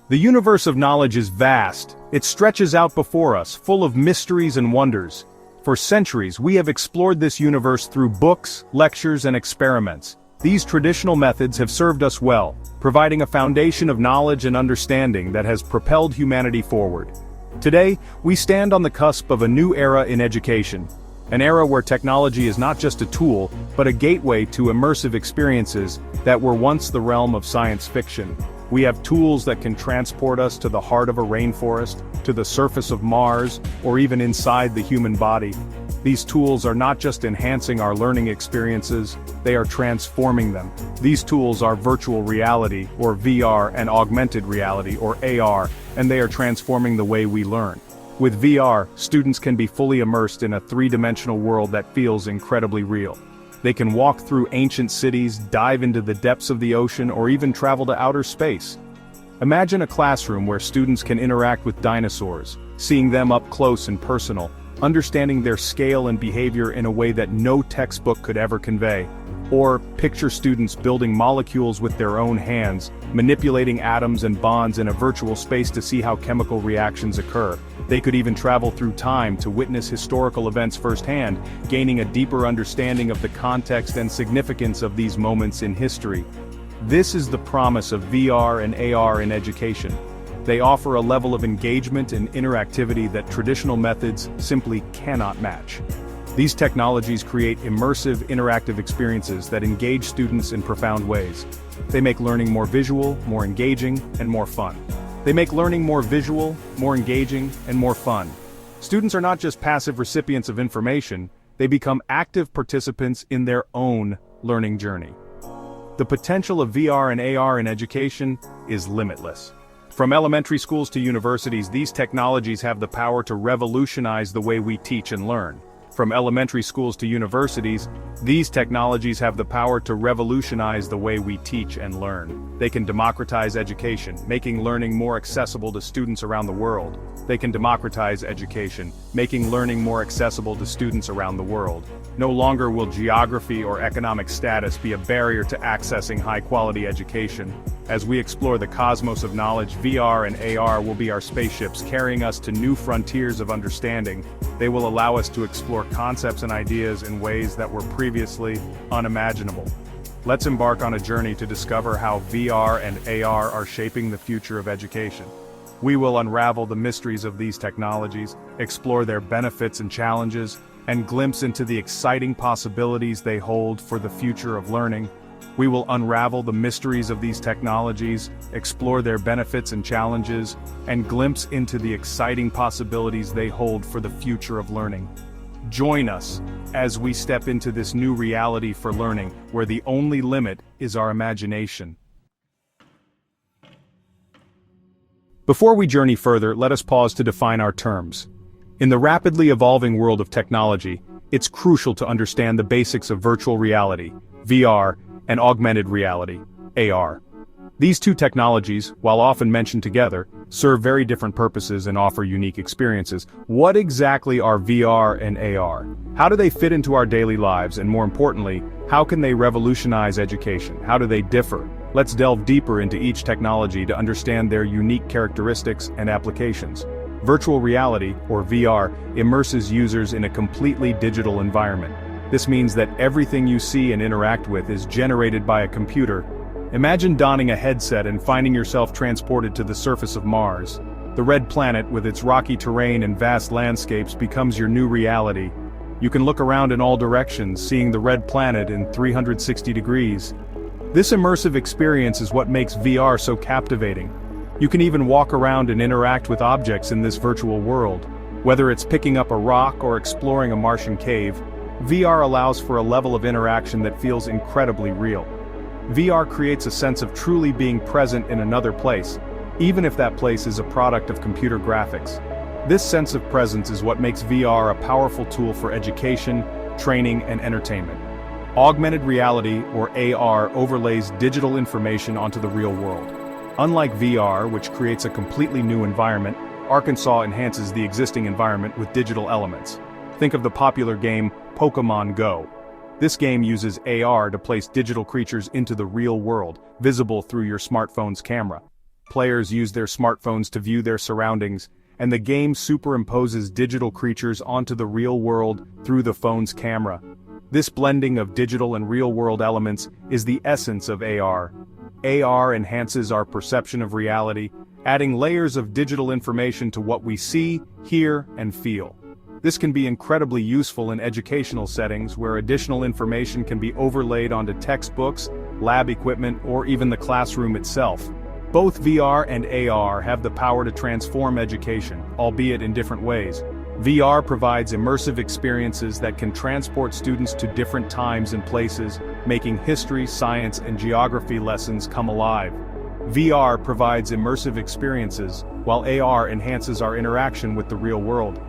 The universe of knowledge is vast. It stretches out before us, full of mysteries and wonders. For centuries, we have explored this universe through books, lectures, and experiments. These traditional methods have served us well, providing a foundation of knowledge and understanding that has propelled humanity forward. Today, we stand on the cusp of a new era in education. An era where technology is not just a tool, but a gateway to immersive experiences that were once the realm of science fiction. We have tools that can transport us to the heart of a rainforest, to the surface of Mars, or even inside the human body. These tools are not just enhancing our learning experiences, they are transforming them. These tools are virtual reality, or VR, and augmented reality, or AR, and they are transforming the way we learn. With VR, students can be fully immersed in a three-dimensional world that feels incredibly real. They can walk through ancient cities, dive into the depths of the ocean, or even travel to outer space. Imagine a classroom where students can interact with dinosaurs, seeing them up close and personal, understanding their scale and behavior in a way that no textbook could ever convey. Or picture students building molecules with their own hands, manipulating atoms and bonds in a virtual space to see how chemical reactions occur. They could even travel through time to witness historical events firsthand, gaining a deeper understanding of the context and significance of these moments in history. This is the promise of VR and AR in education. They offer a level of engagement and interactivity that traditional methods simply cannot match. These technologies create immersive, interactive experiences that engage students in profound ways. They make learning more visual, more engaging, and more fun. They make learning more visual, more engaging, and more fun. Students are not just passive recipients of information, they become active participants in their own learning journey. The potential of VR and AR in education is limitless. From elementary schools to universities, these technologies have the power to revolutionize the way we teach and learn. From elementary schools to universities, these technologies have the power to revolutionize the way we teach and learn. They can democratize education, making learning more accessible to students around the world. They can democratize education, making learning more accessible to students around the world. No longer will geography or economic status be a barrier to accessing high-quality education. As we explore the cosmos of knowledge, VR and AR will be our spaceships carrying us to new frontiers of understanding. They will allow us to explore concepts and ideas in ways that were previously unimaginable. Let's embark on a journey to discover how VR and AR are shaping the future of education. We will unravel the mysteries of these technologies, explore their benefits and challenges, and glimpse into the exciting possibilities they hold for the future of learning. We will unravel the mysteries of these technologies, explore their benefits and challenges, and glimpse into the exciting possibilities they hold for the future of learning. Join us as we step into this new reality for learning, where the only limit is our imagination. Before we journey further, let us pause to define our terms. In the rapidly evolving world of technology, it's crucial to understand the basics of virtual reality, VR, and augmented reality, AR. These two technologies, while often mentioned together, serve very different purposes and offer unique experiences. What exactly are VR and AR? How do they fit into our daily lives, and more importantly, how can they revolutionize education? How do they differ? Let's delve deeper into each technology to understand their unique characteristics and applications. Virtual reality, or VR, immerses users in a completely digital environment. This means that everything you see and interact with is generated by a computer. Imagine donning a headset and finding yourself transported to the surface of Mars. The red planet, with its rocky terrain and vast landscapes, becomes your new reality. You can look around in all directions, seeing the red planet in 360 degrees. This immersive experience is what makes VR so captivating. You can even walk around and interact with objects in this virtual world. Whether it's picking up a rock or exploring a Martian cave, VR allows for a level of interaction that feels incredibly real. VR creates a sense of truly being present in another place, even if that place is a product of computer graphics. This sense of presence is what makes VR a powerful tool for education, training, and entertainment. Augmented reality, or AR, overlays digital information onto the real world. Unlike VR, which creates a completely new environment, Arkansas enhances the existing environment with digital elements. Think of the popular game Pokémon Go. This game uses AR to place digital creatures into the real world, visible through your smartphone's camera. players use their smartphones to view their surroundings, and the game superimposes digital creatures onto the real world through the phone's camera. This blending of digital and real-world elements is the essence of AR. AR enhances our perception of reality, adding layers of digital information to what we see, hear, and feel. This can be incredibly useful in educational settings where additional information can be overlaid onto textbooks, lab equipment, or even the classroom itself. Both VR and AR have the power to transform education, albeit in different ways. VR provides immersive experiences that can transport students to different times and places, making history, science, and geography lessons come alive. VR provides immersive experiences, while AR enhances our interaction with the real world.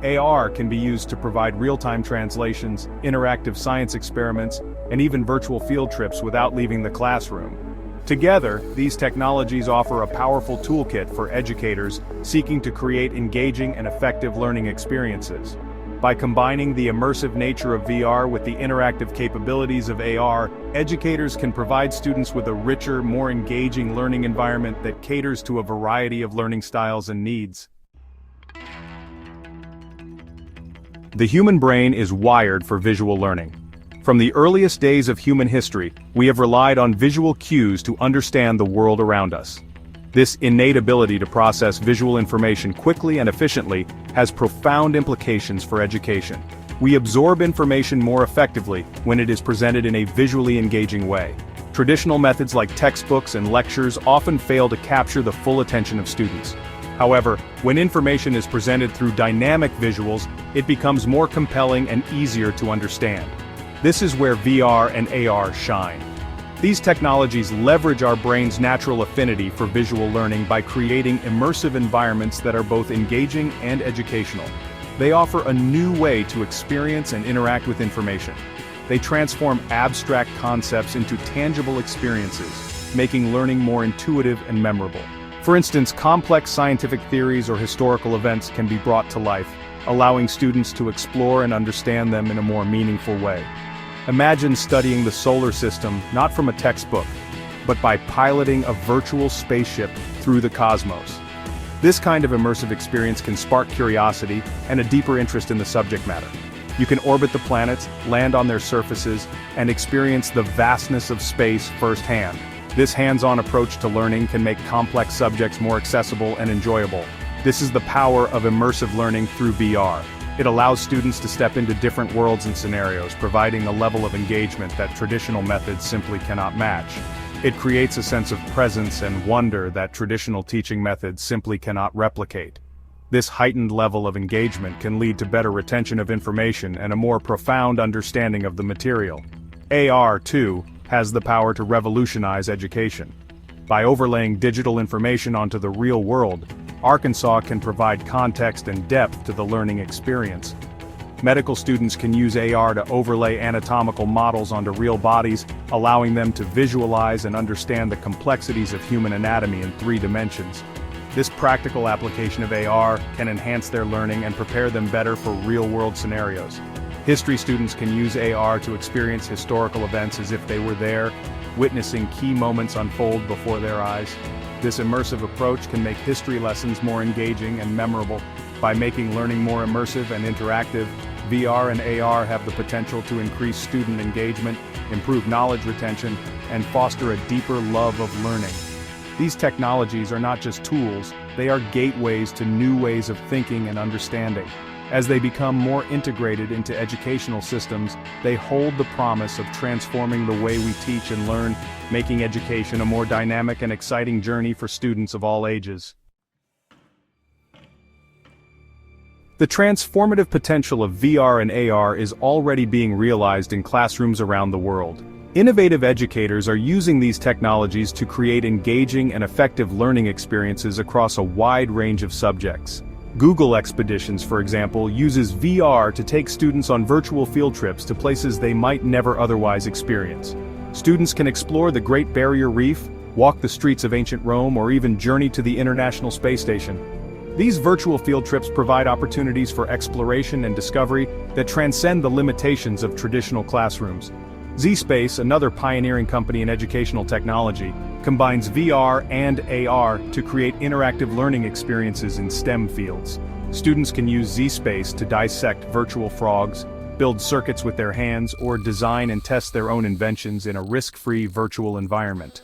AR can be used to provide real-time translations, interactive science experiments, and even virtual field trips without leaving the classroom. Together, these technologies offer a powerful toolkit for educators seeking to create engaging and effective learning experiences. By combining the immersive nature of VR with the interactive capabilities of AR, educators can provide students with a richer, more engaging learning environment that caters to a variety of learning styles and needs. The human brain is wired for visual learning. From the earliest days of human history, we have relied on visual cues to understand the world around us. This innate ability to process visual information quickly and efficiently has profound implications for education. We absorb information more effectively when it is presented in a visually engaging way. Traditional methods like textbooks and lectures often fail to capture the full attention of students. However, when information is presented through dynamic visuals, it becomes more compelling and easier to understand. This is where VR and AR shine. These technologies leverage our brain's natural affinity for visual learning by creating immersive environments that are both engaging and educational. They offer a new way to experience and interact with information. They transform abstract concepts into tangible experiences, making learning more intuitive and memorable. For instance, complex scientific theories or historical events can be brought to life, allowing students to explore and understand them in a more meaningful way. Imagine studying the solar system not from a textbook, but by piloting a virtual spaceship through the cosmos. This kind of immersive experience can spark curiosity and a deeper interest in the subject matter. You can orbit the planets, land on their surfaces, and experience the vastness of space firsthand. This hands-on approach to learning can make complex subjects more accessible and enjoyable. This is the power of immersive learning through VR. It allows students to step into different worlds and scenarios, providing a level of engagement that traditional methods simply cannot match. It creates a sense of presence and wonder that traditional teaching methods simply cannot replicate. This heightened level of engagement can lead to better retention of information and a more profound understanding of the material. AR, too, has the power to revolutionize education. By overlaying digital information onto the real world, Arkansas can provide context and depth to the learning experience. Medical students can use AR to overlay anatomical models onto real bodies, allowing them to visualize and understand the complexities of human anatomy in 3 dimensions. This practical application of AR can enhance their learning and prepare them better for real-world scenarios. History students can use AR to experience historical events as if they were there, witnessing key moments unfold before their eyes. This immersive approach can make history lessons more engaging and memorable. By making learning more immersive and interactive, VR and AR have the potential to increase student engagement, improve knowledge retention, and foster a deeper love of learning. These technologies are not just tools, they are gateways to new ways of thinking and understanding. As they become more integrated into educational systems, they hold the promise of transforming the way we teach and learn, making education a more dynamic and exciting journey for students of all ages. The transformative potential of VR and AR is already being realized in classrooms around the world. Innovative educators are using these technologies to create engaging and effective learning experiences across a wide range of subjects. Google Expeditions, for example, uses VR to take students on virtual field trips to places they might never otherwise experience. Students can explore the Great Barrier Reef, walk the streets of ancient Rome, or even journey to the International Space Station. These virtual field trips provide opportunities for exploration and discovery that transcend the limitations of traditional classrooms. zSpace, another pioneering company in educational technology, combines VR and AR to create interactive learning experiences in STEM fields. Students can use zSpace to dissect virtual frogs, build circuits with their hands, or design and test their own inventions in a risk-free virtual environment.